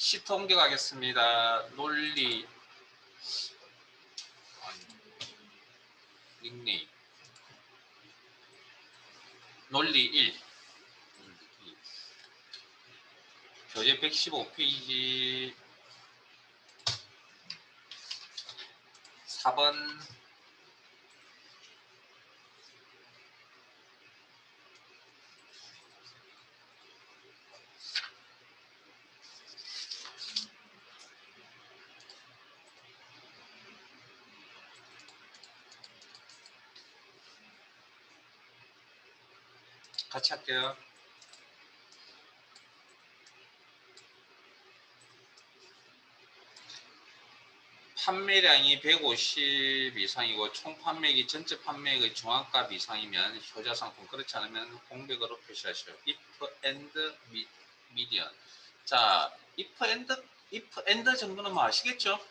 시트 옮겨가겠습니다. 논리 닉네임 논리 1 교재 115페이지 4번 같이 할게요. 판매량이 150 이상이고 총 판매액이 전체 판매액의 중앙값 이상이면 효자 상품, 그렇지 않으면 공백으로 표시하시오. if and median. 자, if and 정도는 뭐 아시겠죠?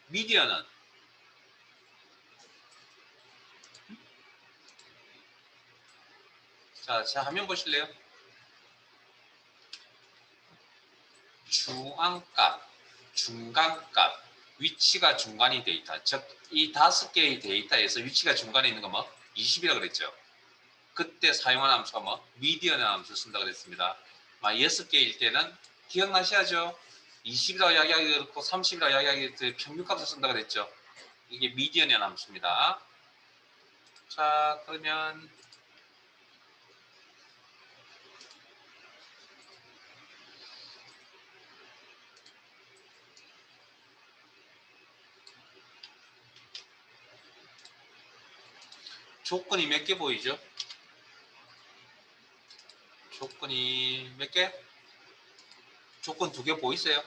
median은 자, 화면 보실래요? 중앙값, 중간값, 위치가 중간이 돼 있다. 즉, 이 5개의 데이터에서 위치가 중간에 있는 거 뭐? 20이라고 그랬죠. 그때 사용한 함수가 뭐? 미디언이라는 함수를 쓴다고 그랬습니다. 6개일 때는 기억나셔야죠. 20이라고 이야기하기 그렇고 30이라고 이야기하기 평균값을 쓴다고 그랬죠. 이게 미디언이라는 함수입니다. 자, 그러면 조건이 몇 개 보이죠? 조건이 몇 개? 조건 2개 보이세요?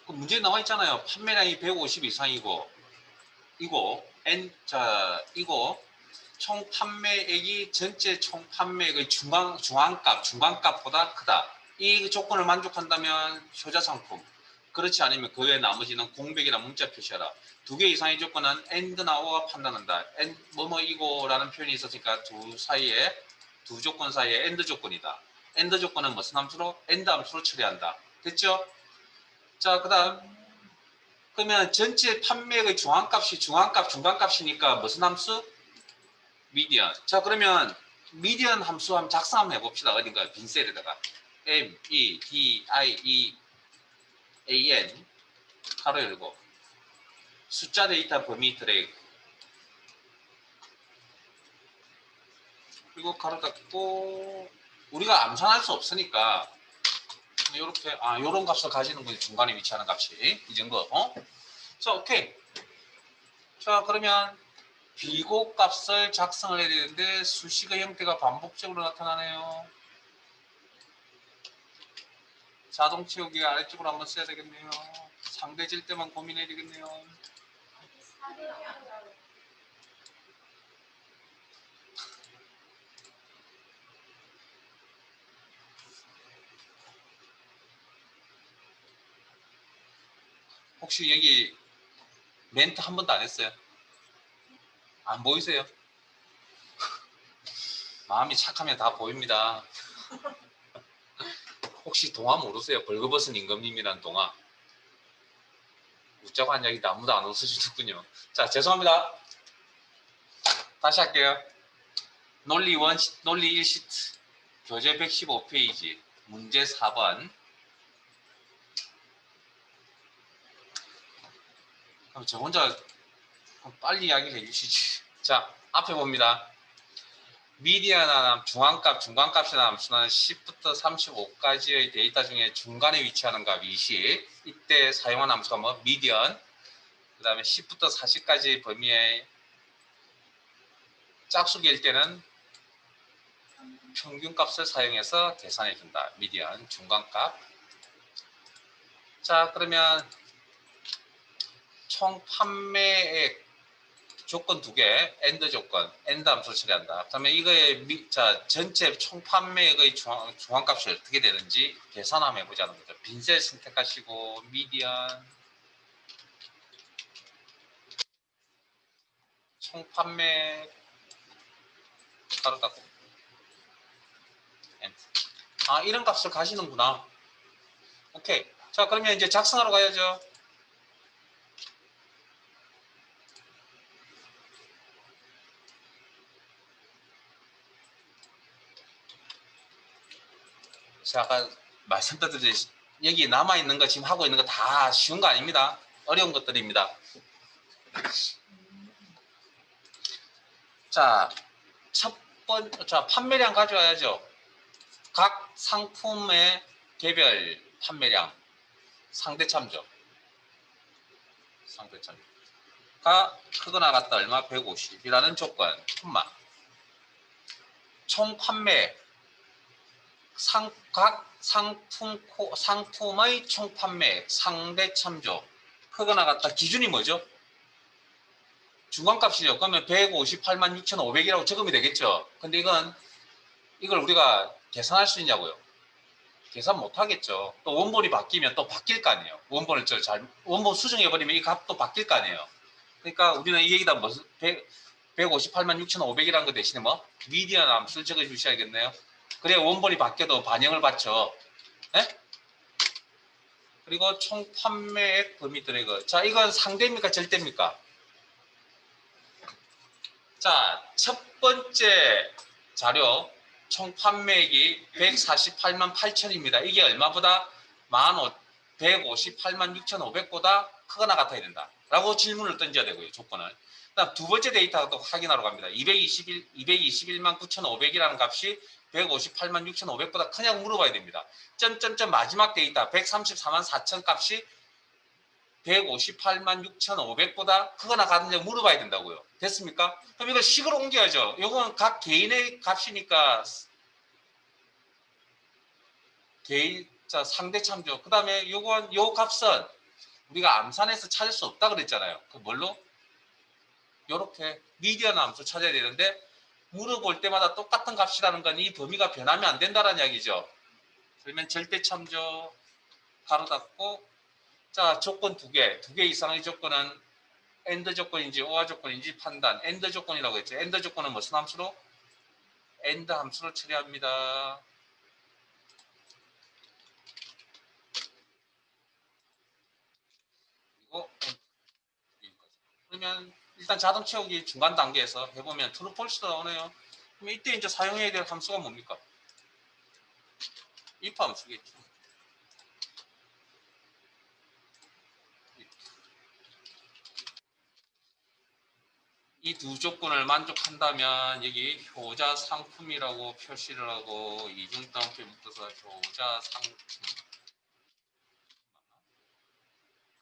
그 문제에 나와 있잖아요. 판매량이 150 이상이고 이거 총 판매액이 전체 총 판매액의 중앙값보다 크다. 이 조건을 만족한다면 효자 상품. 그렇지 않으면 그 외 나머지는 공백이나 문자 표시하라. 2개 이상의 조건은 and나 or가 판단한다. and 뭐뭐이고라는 표현이 있었으니까 두 조건 사이에 and 조건이다. and 조건은 무슨 함수로? and 함수로 처리한다. 됐죠? 자, 그 다음 그러면 전체 판매액의 중앙값이 중간값이니까 무슨 함수? 미디언. 자, 그러면 미디언 함수 한번 작성 한번 해봅시다. 어딘가 빈 셀에다가 MEDIEAN 가로 열고 숫자 데이터 범위 드래그 그리고 가로 닫고 우리가 암산할 수 없으니까 이렇게 요런 값을 가지는 거지. 중간에 위치하는 값이 이 정도. 자, 오케이. 자, 그러면 비고 값을 작성을 해야 되는데 수식의 형태가 반복적으로 나타나네요. 자동 채우기 아래쪽으로 한번 써야 되겠네요. 상대질 때만 고민해야 되겠네요. 혹시 여기 멘트 한 번도 안 했어요? 안 보이세요? 마음이 착하면 다 보입니다. 혹시 동화 모르세요? 벌거벗은 임금님이라는 동화. 웃자고 한 이야기도 아무도 안 웃어주는군요. 자, 죄송합니다. 다시 할게요. 논리 1시트 교재 115페이지 문제 4번. 그럼 저 혼자 빨리 이야기를 해주시지. 자, 앞에 봅니다. 미디안함, 중앙값, 중간값이라는 함수는 10부터 35까지의 데이터 중에 중간에 위치하는 값 20. 이때 사용한 함수가 뭐? 미디언. 그 다음에 10부터 40까지의 범위의 짝수기일 때는 평균값을 사용해서 계산해 준다. 미디언, 중간값. 자, 그러면 총 판매액 조건 2개, AND 조건, AND 함수를 처리한다. 그다음에 이거의 전체 총 판매액의 중앙값이 어떻게 되는지 계산 한번 해보자는 거죠. 빈셀 선택하시고 미디언 총 판매 가로 닫고 아 이런 값을 가시는구나. 오케이. 자 그러면 이제 작성하러 가야죠. 자 아까 말씀드렸듯이 여기 남아있는 거 지금 하고 있는 거 다 쉬운 거 아닙니다. 어려운 것들입니다. 자 자 판매량 가져와야죠. 각 상품의 개별 판매량 상대참조 가 크거나 같다 얼마 150이라는 조건 총 판매 각 상품의 총 판매 상대 참조 크거나 같다 기준이 뭐죠? 중간값이죠. 그러면 158만 6,500이라고 적으면 되겠죠. 근데 이걸 우리가 계산할 수 있냐고요? 계산 못 하겠죠. 또 원본이 바뀌면 또 바뀔 거 아니에요. 원본 수정해버리면 이 값도 바뀔 거 아니에요. 그러니까 우리는 이 얘기다 무슨 158만 6,500이라는 거 대신에 뭐 미디안 함수를 적어 주셔야겠네요. 그래야 원본이 바뀌어도 반영을 받죠. 네? 그리고 총 판매액 범위 드래그. 자, 이건 상대입니까? 절대입니까? 자, 첫 번째 자료 총 판매액이 148만 8천입니다. 이게 얼마보다 158만 6,500보다 크거나 같아야 된다. 라고 질문을 던져야 되고요. 조건을. 그다음 두 번째 데이터도 확인하러 갑니다. 221만 9,500이라는 값이 158만 6,500보다 크냐고 물어봐야 됩니다. 점점점 마지막 데이터 134만 4천 값이 158만 6,500보다 크거나 같느냐 물어봐야 된다고요. 됐습니까? 그럼 이걸 식으로 옮겨야죠. 이건 각 개인의 값이니까 자, 상대 참조. 그 다음에 요 값은 우리가 암산해서 찾을 수 없다 그랬잖아요. 그 뭘로? 요렇게 미디언 함수 찾아야 되는데 물어볼 때마다 똑같은 값이라는 건 이 범위가 변하면 안 된다는 이야기죠. 그러면 절대 참조 가로 닫고 자 조건 두 개 이상의 조건은 엔드 조건인지 오화 조건인지 판단. 엔드 조건이라고 했죠. 엔드 조건은 무슨 함수로? 엔드 함수로 처리합니다. 그리고 그러면 일단 자동 채우기 중간 단계에서 해보면 true, false 나오네요. 그럼 이때 이제 사용해야 될 함수가 뭡니까? if 함수겠죠. 이 두 조건을 만족한다면 여기 효자 상품이라고 표시를 하고 이중따옴표 묶어서 효자 상품.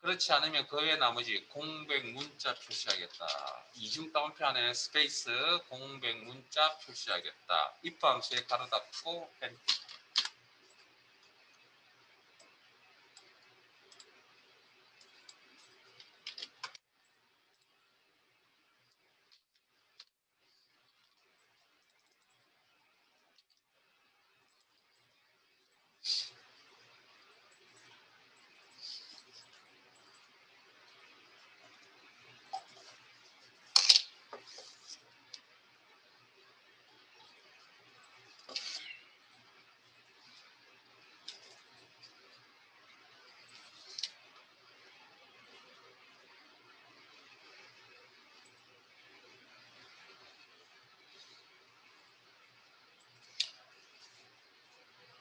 그렇지 않으면 그 외 나머지 공백 문자 표시하겠다. 이중따옴표 안에 스페이스 공백 문자 표시하겠다. if 함수에 가로 닫고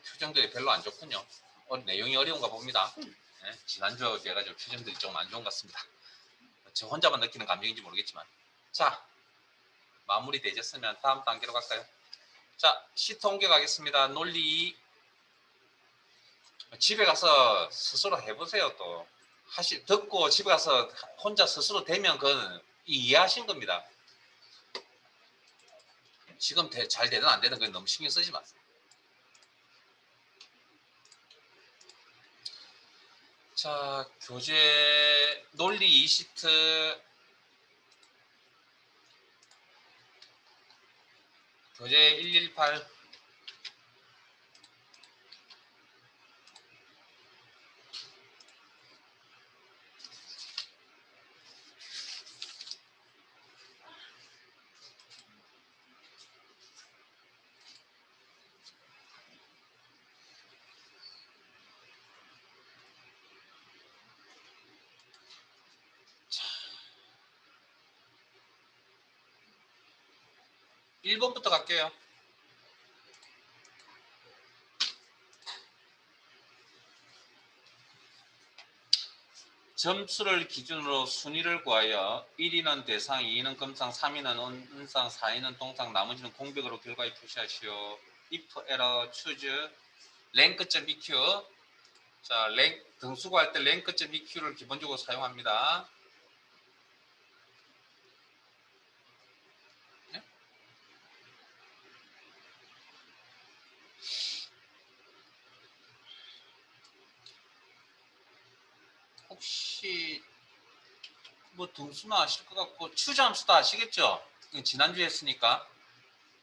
표정들이 별로 안 좋군요. 내용이 어려운가 봅니다. 네, 지난주에 해가지고 표정들이 좀 안 좋은 것 같습니다. 저 혼자만 느끼는 감정인지 모르겠지만. 자, 마무리 되셨으면 다음 단계로 갈까요? 자, 시트 옮겨가겠습니다. 논리 2. 집에 가서 스스로 해보세요. 또 듣고 집에 가서 혼자 스스로 되면 그건 이해하신 겁니다. 지금 잘 되든 안 되든 그건 너무 신경 쓰지 마세요. 자, 교재 논리 2시트 교재 118 1번부터 갈게요. 점수를 기준으로 순위를 구하여 1위는 대상, 2위는 검상, 3위는 은상, 4위는 동상, 나머지는 공백으로 결과에 표시하시오. if error choose rank.eq. 자, 등수 구할 때 rank.eq를 기본적으로 사용합니다. 네? 혹시 뭐 등수는 아실 것 같고 choose 함수도 아시겠죠? 지난주에 했으니까.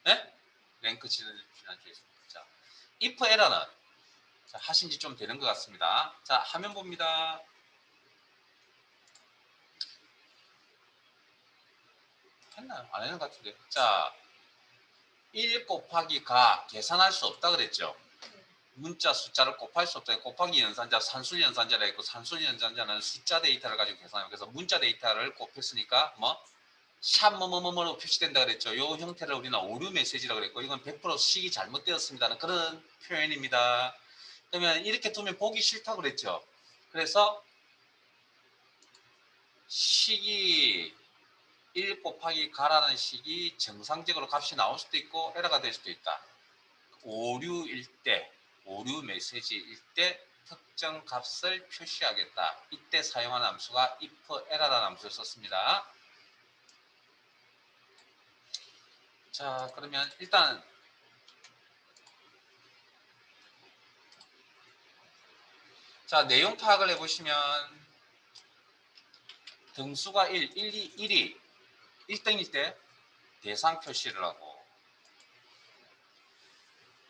네? 랭크 지난주에 했으니까. 자, if error는 자, 하신 지 좀 되는 것 같습니다. 자, 화면 봅니다. 했나요? 안 했는 것 같은데. 자, 1 곱하기 가 계산할 수 없다 그랬죠. 문자 숫자를 곱할 수 없다. 곱하기 연산자, 산술 연산자라 했고 산술 연산자는 숫자 데이터를 가지고 계산해요. 그래서 문자 데이터를 곱했으니까 샵 뭐뭐뭐로 표시된다 그랬죠. 이 형태를 우리는 오류 메시지라고 그랬고 이건 100% 식이 잘못되었습니다는 그런 표현입니다. 그러면 이렇게 두면 보기 싫다고 그랬죠. 그래서 식이 1 곱하기 가라는 식이 정상적으로 값이 나올 수도 있고 에러가 될 수도 있다. 오류일 때, 오류 메시지일 때 특정 값을 표시하겠다. 이때 사용하는 함수가 if error라는 함수를 썼습니다. 자, 그러면 일단 자, 내용 파악을 해보시면 등수가 1이 1등일 때 대상 표시를 하고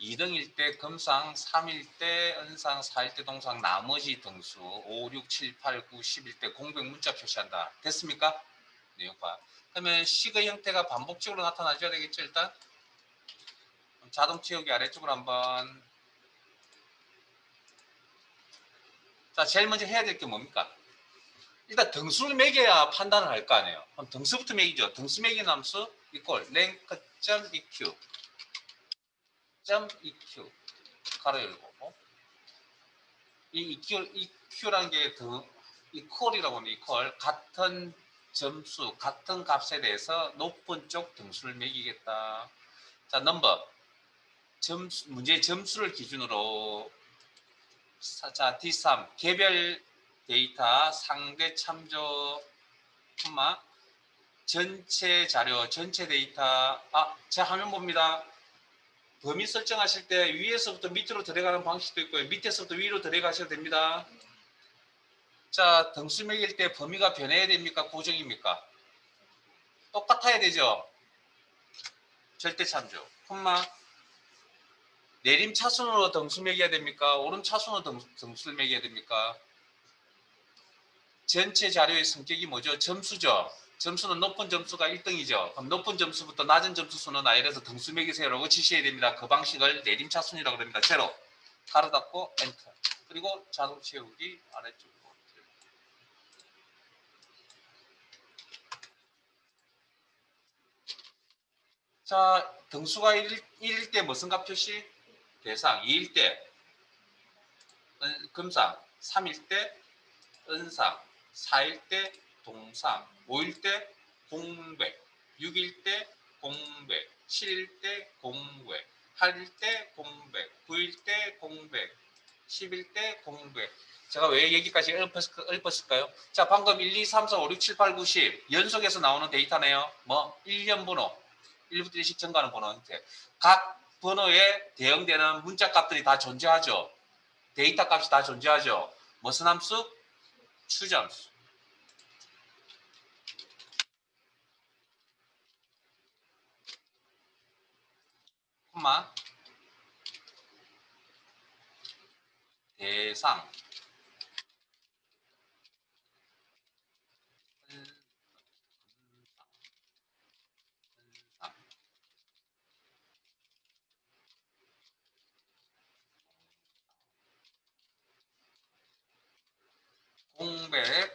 2등일 때 금상, 3일 때 은상, 4일 때 동상, 나머지 등수 5, 6, 7, 8, 9, 10일 때 공백 문자 표시한다. 됐습니까? 내용 파악. 그러면 식의 형태가 반복적으로 나타나줘야 되겠죠, 일단? 자동 채우기 아래쪽으로 한번. 자, 제일 먼저 해야 될 게 뭡니까? 일단 등수를 매겨야 판단을 할 거 아니에요. 그럼 등수부터 매기죠. 등수 매기는 함수 이퀄 rank.eq .eq 가로 열고 이 EQ라는 게 equal이라고 하면 equal 같은 점수, 같은 값에 대해서 높은 쪽 등수를 매기겠다. 자, 넘버 점수, 문제의 점수를 기준으로 자, D3 개별 데이터 상대 참조 전체 자료, 전체 데이터. 제 화면 봅니다. 범위 설정하실 때 위에서부터 밑으로 들어가는 방식도 있고요. 밑에서부터 위로 들어가셔도 됩니다. 자, 등수 매길 때 범위가 변해야 됩니까? 고정입니까? 똑같아야 되죠. 절대 참조. 내림 차순으로 등수 매겨야 됩니까? 오름 차순으로 등수를 매겨야 됩니까? 전체 자료의 성격이 뭐죠? 점수죠. 점수는 높은 점수가 1등이죠. 그럼 높은 점수부터 낮은 점수 수는 아이에서 등수 매기세요라고 지시해야 됩니다. 그 방식을 내림 차순이라고 합니다. 제로. 가로 닫고 엔터. 그리고 자동 채우기 아래쪽으로. 자, 등수가 1일 때 무슨 값 표시? 대상. 2일 때 금상. 3일 때 은상. 4일 때 동상. 5일 때 공백. 6일 때 공백. 7일 때 공백. 8일 때 공백. 9일 때 공백. 10일 때 공백. 제가 왜 여기까지 읊었을까요? 자, 방금 1, 2, 3, 4, 5, 6, 7, 8, 9, 10 연속해서 나오는 데이터네요. 1년 번호, 1부터 1씩 증가하는 번호 형태. 각 번호에 대응되는 문자 값들이 다 존재하죠. 데이터 값이 다 존재하죠. 무슨 함수? 추저 함수. 대상 공백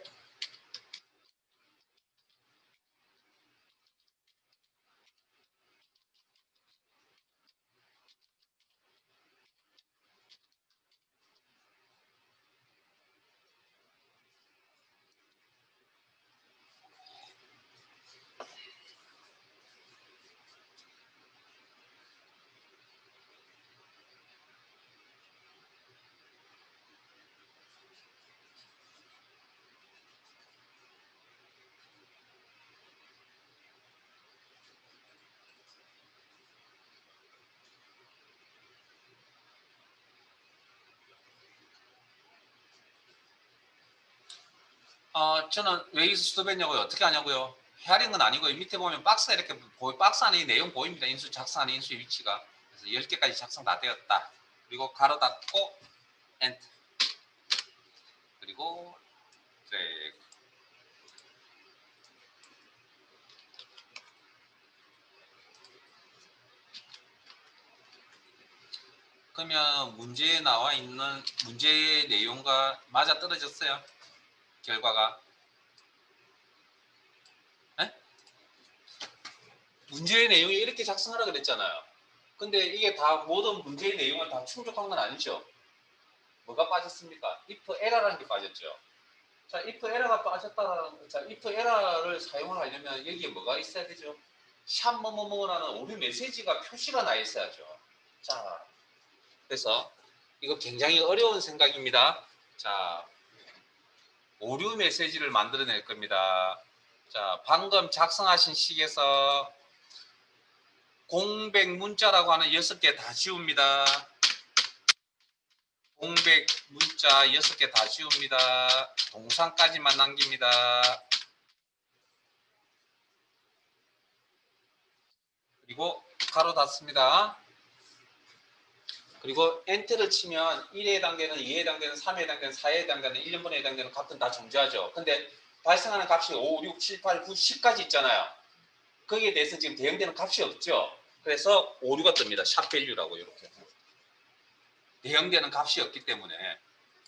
저는 왜 여기서 수도했냐고요? 어떻게 하냐고요? 헤아린 건 아니고요. 밑에 보면 박스가 이렇게 박스 안에 내용 보입니다. 인수 작성하는 인수의 위치가. 그래서 10개까지 작성 다 되었다. 그리고 가로 닫고 엔터. 그리고 드래그. 그러면 문제에 나와 있는 문제의 내용과 맞아 떨어졌어요. 결과가. 에? 문제의 내용이 이렇게 작성하라 그랬잖아요. 근데 이게 다 모든 문제의 내용을 다 충족한 건 아니죠. 뭐가 빠졌습니까? if error라는 게 빠졌죠. 자, if error가 빠졌다라는, 자, if error를 사용을 하려면 여기에 뭐가 있어야 되죠? 샵 뭐뭐뭐라는 오류 메시지가 표시가 나 있어야죠. 자, 그래서 이거 굉장히 어려운 생각입니다. 자, 오류 메시지를 만들어낼 겁니다. 자, 방금 작성하신 식에서 공백 문자라고 하는 6개 다 지웁니다. 공백 문자 6개 다 지웁니다. 동상까지만 남깁니다. 그리고 가로 닫습니다. 그리고 엔터를 치면 1의 단계는 2의 단계는 3의 단계는 4의 단계는 1년분에 해당되는 값은 다 존재하죠. 근데 발생하는 값이 5, 6, 7, 8, 9, 10까지 있잖아요. 거기에 대해서 지금 대응되는 값이 없죠. 그래서 오류가 뜹니다. 샵 밸류라고 이렇게. 대응되는 값이 없기 때문에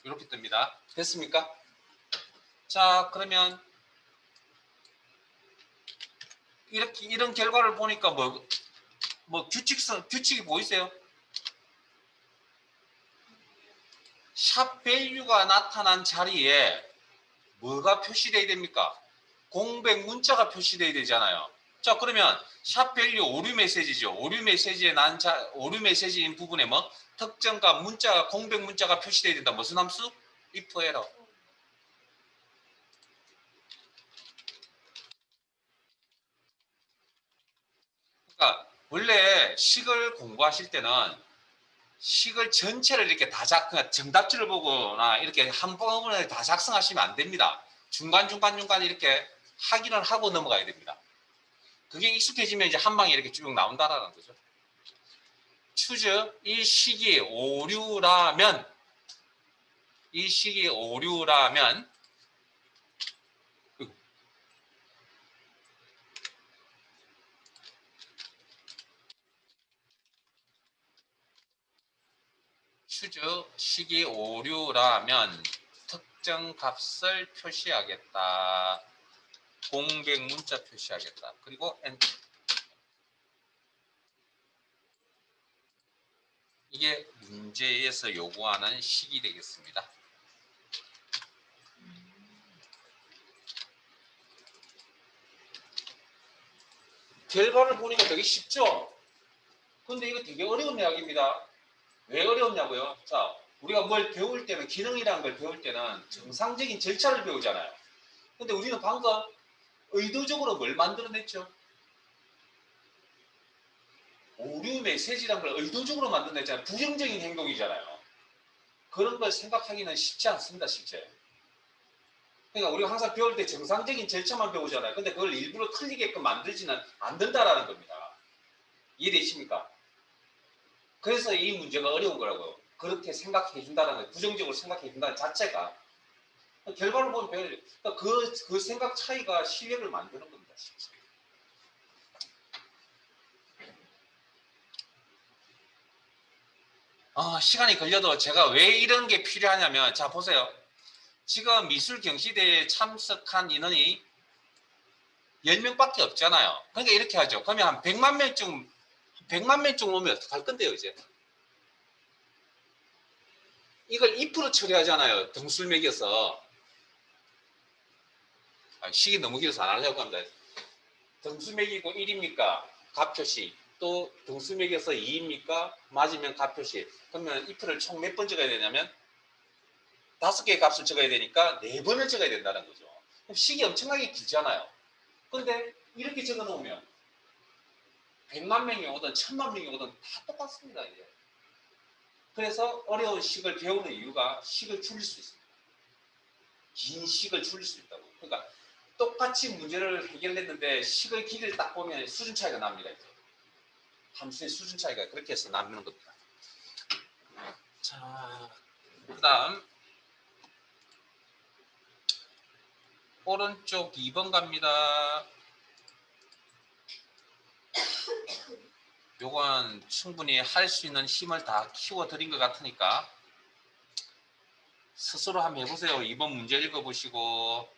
이렇게 뜹니다. 됐습니까? 자, 그러면 이렇게 이런 결과를 보니까 뭐 규칙이 보이세요? 샵 밸류가 나타난 자리에 뭐가 표시되어야 됩니까? 공백 문자가 표시되어야 되잖아요. 자, 그러면 샵 밸류 오류 메시지죠. 오류 메시지에 오류 메시지인 부분에 뭐 특정값 문자가 공백 문자가 표시되어야 된다. 무슨 함수? if error. 그러니까 원래 식을 공부하실 때는 식을 전체를 이렇게 그냥 정답지를 보거나 이렇게 한 번에 다 작성하시면 안 됩니다. 중간중간 이렇게 확인을 하고 넘어가야 됩니다. 그게 익숙해지면 이제 한 방에 이렇게 쭉 나온다라는 거죠. 추즈 이 식이 오류라면 추즈 식이 오류라면 특정 값을 표시하겠다. 공백 문자 표시하겠다. 그리고 엔터. 이게 문제에서 요구하는 식이 되겠습니다. 결과를 보니까 되게 쉽죠? 근데 이거 되게 어려운 이야기입니다. 왜 어려웠냐고요? 자, 우리가 뭘 배울 때는, 기능이라는 걸 배울 때는 정상적인 절차를 배우잖아요. 근데 우리는 방금 의도적으로 뭘 만들어냈죠? 오류 메시지란 걸 의도적으로 만들어냈잖아요. 부정적인 행동이잖아요. 그런 걸 생각하기는 쉽지 않습니다, 실제. 그러니까 우리가 항상 배울 때 정상적인 절차만 배우잖아요. 근데 그걸 일부러 틀리게끔 만들지는 않는다라는 겁니다. 이해되십니까? 그래서 이 문제가 어려운 거라고요. 그렇게 생각해 준다는 거예요. 부정적으로 생각해 준다는 자체가. 결과를 보면 그러니까 그 생각 차이가 실력을 만드는 겁니다. 실제. 시간이 걸려도 제가 왜 이런 게 필요하냐면, 자, 보세요. 지금 미술 경시대에 참석한 인원이 10명밖에 없잖아요. 그러니까 이렇게 하죠. 그러면 한 100만 명쯤 오면 어떡할 건데요, 이제? 이걸 if로 처리하잖아요. 등수 매겨서. 식이 너무 길어서 안 하려고 합니다. 등수 매기고 1입니까? 값 표시. 또 등수 매겨서 2입니까? 맞으면 값 표시. 그러면 if를 총 몇 번 적어야 되냐면 5개의 값을 적어야 되니까 4번을 적어야 된다는 거죠. 그럼 식이 엄청나게 길잖아요. 근데 이렇게 적어 놓으면 100만 명이 오든 1000만 명이 오든 다 똑같습니다. 이제. 그래서 어려운 식을 배우는 이유가 식을 줄일 수 있습니다. 긴 식을 줄일 수 있다고. 그러니까 똑같이 문제를 해결했는데 식의 길이를 딱 보면 수준 차이가 납니다. 이제. 함수의 수준 차이가 그렇게 해서 나는 겁니다. 자, 그다음 오른쪽 2번 갑니다. 요건 충분히 할 수 있는 힘을 다 키워 드린 것 같으니까 스스로 한번 해보세요. 2번 문제 읽어보시고.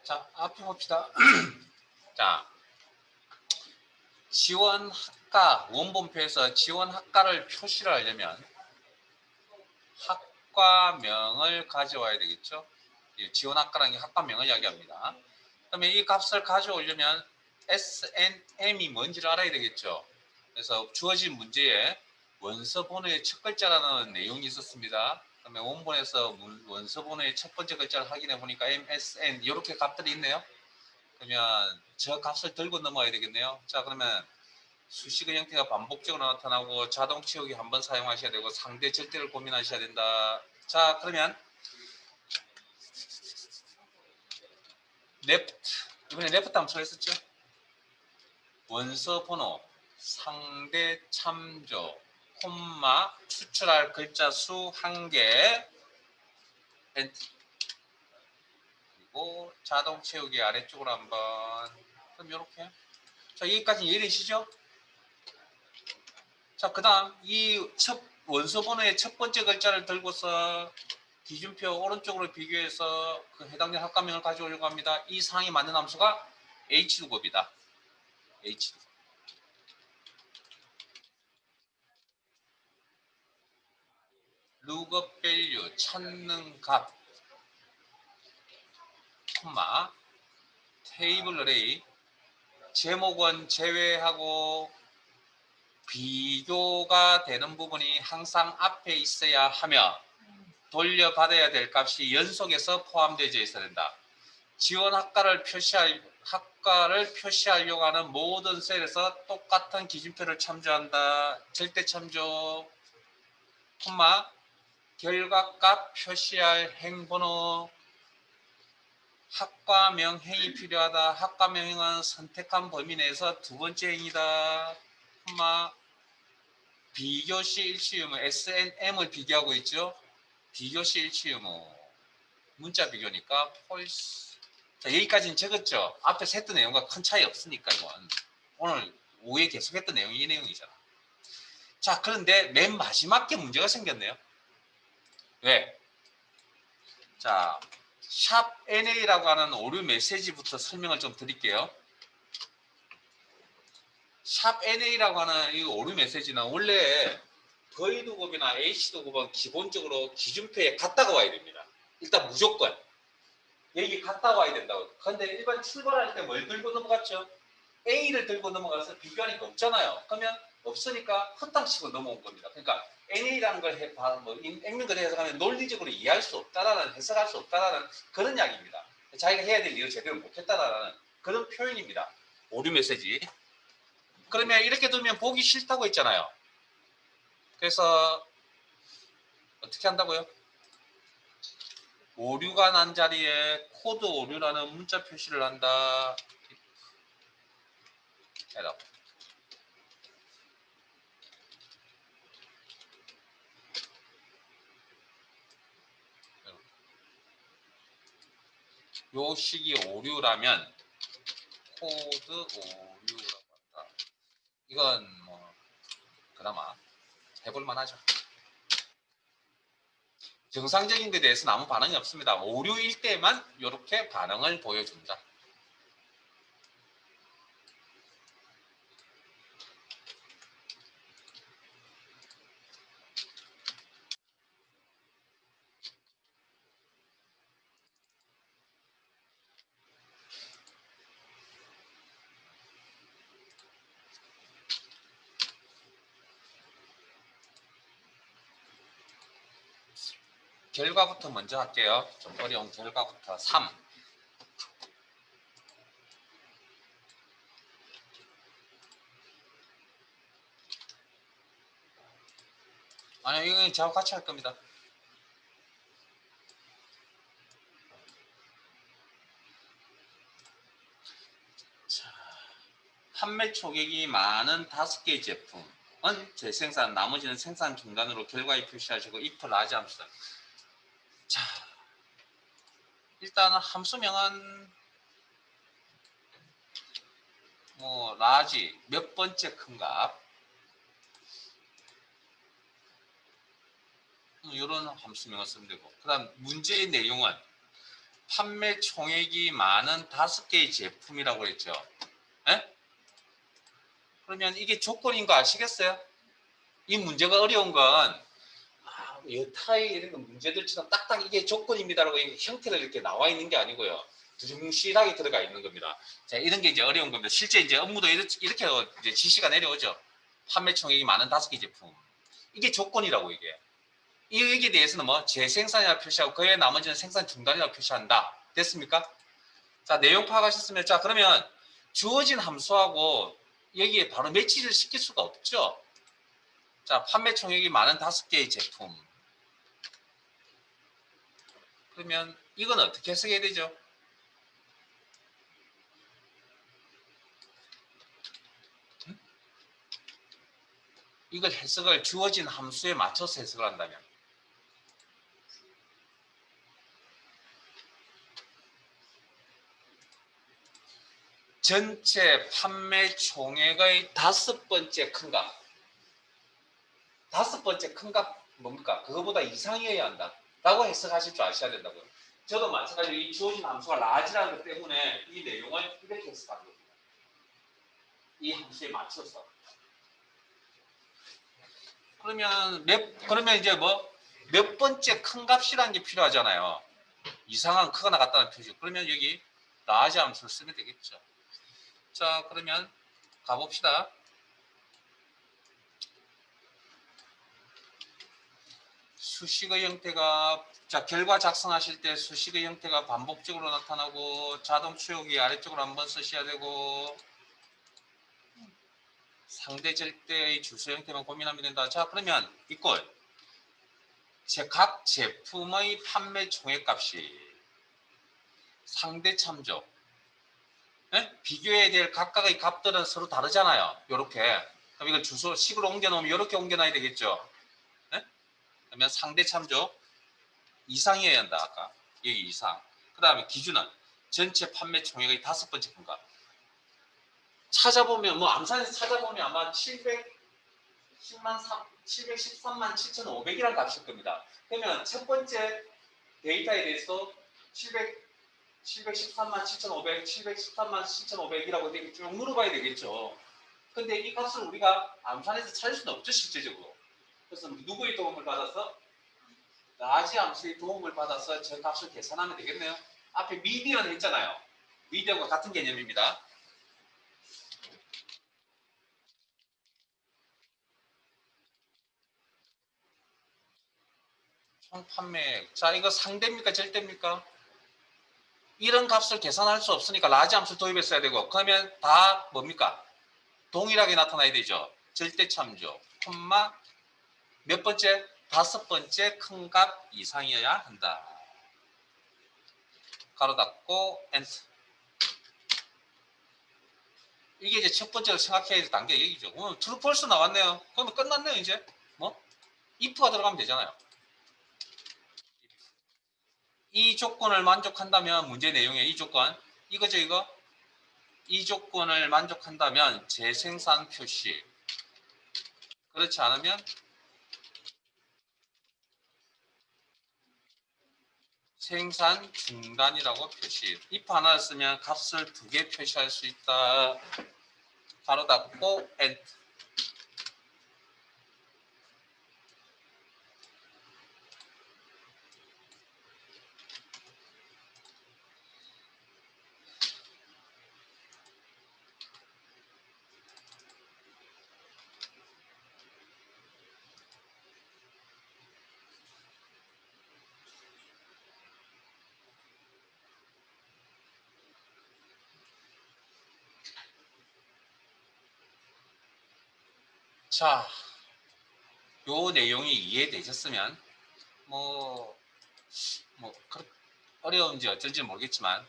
자, 앞에 봅시다. 자, 지원학과 원본표에서 지원학과를 표시를 하려면 학과명을 가져와야 되겠죠. 지원학과라는 게 학과명을 이야기합니다. 그러면 이 값을 가져오려면 SNM이 뭔지를 알아야 되겠죠. 그래서 주어진 문제에 원서 번호의 첫 글자라는 내용이 있었습니다. 그러면 원본에서 원서 번호의 첫 번째 글자를 확인해 보니까 MSN 이렇게 값들이 있네요. 그러면 저 값을 들고 넘어가야 되겠네요. 자, 그러면 수식의 형태가 반복적으로 나타나고 자동 채우기 한번 사용하셔야 되고 상대 절대를 고민하셔야 된다. 자, 그러면 레프트, 이번에 레프트 함수를 했었죠. 원서 번호, 상대 참조, 콤마, 추출할 글자 수 1개, 엔트. 그리고 자동 채우기 아래쪽으로 한번. 그럼 이렇게. 자, 여기까지 이해되시죠? 자, 그 다음 이 원서 번호의 첫 번째 글자를 들고서 기준표 오른쪽으로 비교해서 그 해당되는 학과명을 가져오려고 합니다. 이 사항이 맞는 함수가 H2곱이다. H2곱. 룩업 밸류 찾는 값, 콤마, 테이블 어레이, 제목은 제외하고 비교가 되는 부분이 항상 앞에 있어야 하며 돌려받아야 될 값이 연속해서 포함되어 있어야 된다. 지원 학과를 표시하려고 하는 모든 셀에서 똑같은 기준표를 참조한다. 절대 참조, 콤마, 결과값 표시할 행번호, 학과명 행이 필요하다. 학과명은 선택한 범위 내에서 두 번째 행이다. 콤마, 비교시 일치 유무, SNM을 비교하고 있죠. 비교시 일치 유무, 문자 비교니까 폴스. 자, 여기까지는 적었죠. 앞에서 했던 내용과 큰 차이 없으니까 이건 오늘 오후에 계속했던 내용이 이 내용이잖아. 자, 그런데 맨 마지막 게 문제가 생겼네요. 왜? 자, 샵 NA라고 하는 오류 메시지부터 설명을 좀 드릴게요. 샵 NA라고 하는 이 오류 메시지는 원래 void곱이나 h도곱은 기본적으로 기준표에 갖다가 와야 됩니다. 일단 무조건 여기 갔다 와야 된다고. 근데 일반 출발할 때 뭘 들고 넘어갔죠? A를 들고 넘어가서 비교하니까 없잖아요. 그러면 없으니까 헛땅치고 넘어온 겁니다. 그러니까 NA라는 걸 읽는 걸 해석하면 논리적으로 이해할 수 없다라는, 해석할 수 없다라는 그런 이야기입니다. 자기가 해야 될 일을 제대로 못했다라는 그런 표현입니다. 오류 메시지. 그러면 이렇게 두면 보기 싫다고 했잖아요. 그래서 어떻게 한다고요? 오류가 난 자리에 코드 오류라는 문자 표시를 한다. 해라. 요 식이 오류라면 코드 오류라고 한다. 이건 뭐 그나마 해볼만 하죠. 정상적인 것에 대해서는 아무 반응이 없습니다. 오류일 때만 이렇게 반응을 보여준다. 결과부터 먼저 할게요. 좀 어려운 결과부터 3. 아니 이건 저하고 같이 할 겁니다. 자, 판매 초객이 많은 5개의 제품은 재생산, 나머지는 생산 중단으로 결과에 표시하시고 if 라지 함수다. 자, 일단 함수명은 뭐 라지 몇 번째 큰 값 이런 함수명을 쓰면 되고, 그 다음 문제의 내용은 판매 총액이 많은 5개의 제품이라고 했죠. 예? 그러면 이게 조건인 거 아시겠어요? 이 문제가 어려운 건 여타의 이런 문제들처럼 딱딱 이게 조건입니다라고 형태가 이렇게 나와 있는 게 아니고요. 두중실하게 들어가 있는 겁니다. 자, 이런 게 이제 어려운 겁니다. 실제 이제 업무도 이렇게 이제 지시가 내려오죠. 판매 총액이 많은 5개 제품. 이게 조건이라고 이게. 이 얘기에 대해서는 뭐 재생산이라고 표시하고 그외 나머지는 생산 중단이라고 표시한다. 됐습니까? 자, 내용 파악하셨으면 자, 그러면 주어진 함수하고 여기에 바로 매치를 시킬 수가 없죠. 자, 판매 총액이 많은 5개의 제품. 그러면 이건 어떻게 해석해야 되죠? 이걸 해석을 주어진 함수에 맞춰서 해석을 한다면 전체 판매 총액의 5번째 큰 값. 5번째 큰 값 뭡니까? 그거보다 이상이어야 한다. 라고 해석하실 줄 아셔야 된다고요. 저도 마찬가지로 이 주어진 함수가 라지라는 것 때문에 이 내용을 이렇게 해석한 겁니다. 이 함수에 맞춰서. 그러면 이제 몇 번째 큰 값이라는 게 필요하잖아요. 이상한 크가 나갔다는 표시. 그러면 여기 라지 함수를 쓰면 되겠죠. 자, 그러면 가봅시다. 수식의 형태가 자, 결과 작성하실 때 수식의 형태가 반복적으로 나타나고 자동 추역이 아래쪽으로 한번 쓰셔야 되고 상대 절대의 주소 형태만 고민하면 된다. 자, 그러면 이꼴 각 제품의 판매 총액값이 상대 참조 비교해야 될 각각의 값들은 서로 다르잖아요. 이렇게 그럼 이걸 주소 식으로 옮겨놓으면 이렇게 옮겨놔야 되겠죠. 네? 그러면 상대 참조 이상이어야 한다. 아까 여기 이상. 그 다음에 기준은 전체 판매 총액의 5번째 분값. 찾아보면 암산에서 찾아보면 아마 713만 7,500이라는 값일 겁니다. 그러면 첫 번째 데이터에 대해서 713만 7,500, 713만 7,500이라고 쭉 물어봐야 되겠죠. 근데 이 값을 우리가 암산에서 찾을 수는 없죠, 실제적으로. 그래서 누구의 도움을 받아서? 라지 함수의 도움을 받아서 저 값을 계산하면 되겠네요. 앞에 미디언 했잖아요. 미디언과 같은 개념입니다. 총 판매액. 자, 이거 상대입니까? 절대입니까? 이런 값을 계산할 수 없으니까 라지 함수 도입했어야 되고 그러면 다 뭡니까? 동일하게 나타나야 되죠. 절대 참조, 콤마 몇 번째? 5번째 큰 값 이상이어야 한다. 가로 닫고 엔터. 이게 이제 첫 번째로 생각해야 될 단계 얘기죠. true false 나왔네요. 그러면 끝났네요. 이제 if가 들어가면 되잖아요. 이 조건을 만족한다면 문제 내용에 이 조건 이거죠. 이거 이 조건을 만족한다면 재생산 표시 그렇지 않으면 생산 중단이라고 표시. if 하나를 쓰면 값을 2개 표시할 수 있다. 가로 닫고 엔터. 자, 요 내용이 이해되셨으면 어려운지 어쩐지 모르겠지만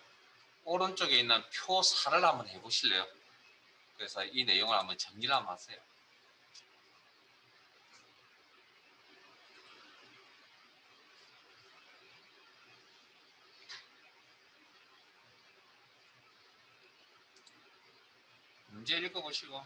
오른쪽에 있는 표 4를 한번 해보실래요? 그래서 이 내용을 한번 정리를 한번 하세요. 문제 읽어보시고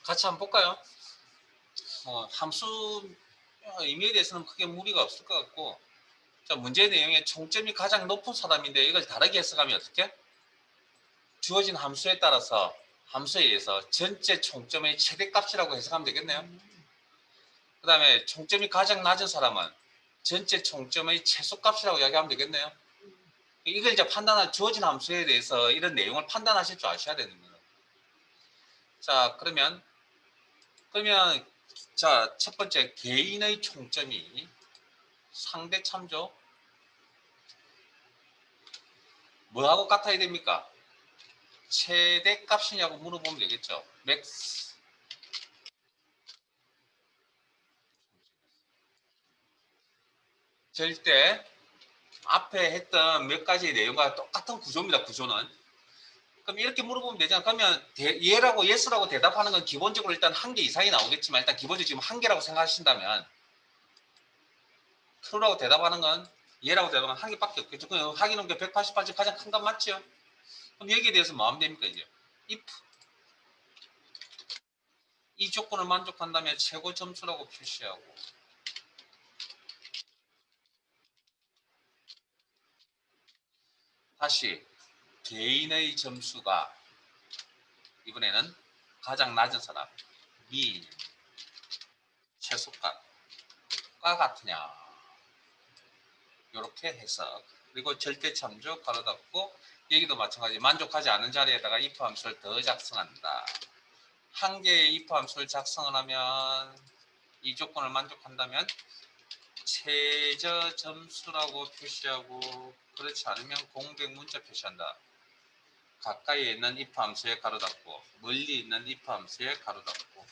같이 한번 볼까요? 함수 의미에 대해서는 크게 무리가 없을 것 같고, 자, 문제 내용의 총점이 가장 높은 사람인데 이걸 다르게 해석하면 어떻게? 주어진 함수에 따라서 함수에 의해서 전체 총점의 최대값이라고 해석하면 되겠네요. 그 다음에 총점이 가장 낮은 사람은 전체 총점의 최소값이라고 이야기하면 되겠네요. 이걸 이제 판단할 주어진 함수에 대해서 이런 내용을 판단하실 줄 아셔야 되는 거예요. 자, 그러면 자, 첫 번째 개인의 총점이 상대 참조 뭐하고 같아야 됩니까? 최대값이냐고 물어보면 되겠죠. 맥스 절대 앞에 했던 몇 가지 내용과 똑같은 구조입니다. 구조는. 그럼 이렇게 물어보면 되잖아. 그러면 예라고 예스라고 대답하는 건 기본적으로 일단 한 개 이상이 나오겠지만 일단 기본적으로 지금 한 개라고 생각하신다면 true라고 대답하는 건 예라고 대답하는 건 한 개밖에 없겠죠. 그럼 하기는 게 188점 가장 큰 값 맞죠? 그럼 여기에 대해서 뭐 하면 됩니까 이제? if 이 조건을 만족한다면 최고 점수라고 표시하고 다시 개인의 점수가 이번에는 가장 낮은 사람 mean 최소값과 같으냐 이렇게 해석 그리고 절대 참조 가로 닫고 여기도 마찬가지 만족하지 않은 자리에다가 if 함수를 더 작성한다. 한 개의 if 함수를 작성을 하면 이 조건을 만족한다면 최저 점수라고 표시하고 그렇지 않으면 공백 문자 표시한다. 가까이에 있는 if 함수에 가로 닫고 멀리 있는 if 함수에 가로 닫고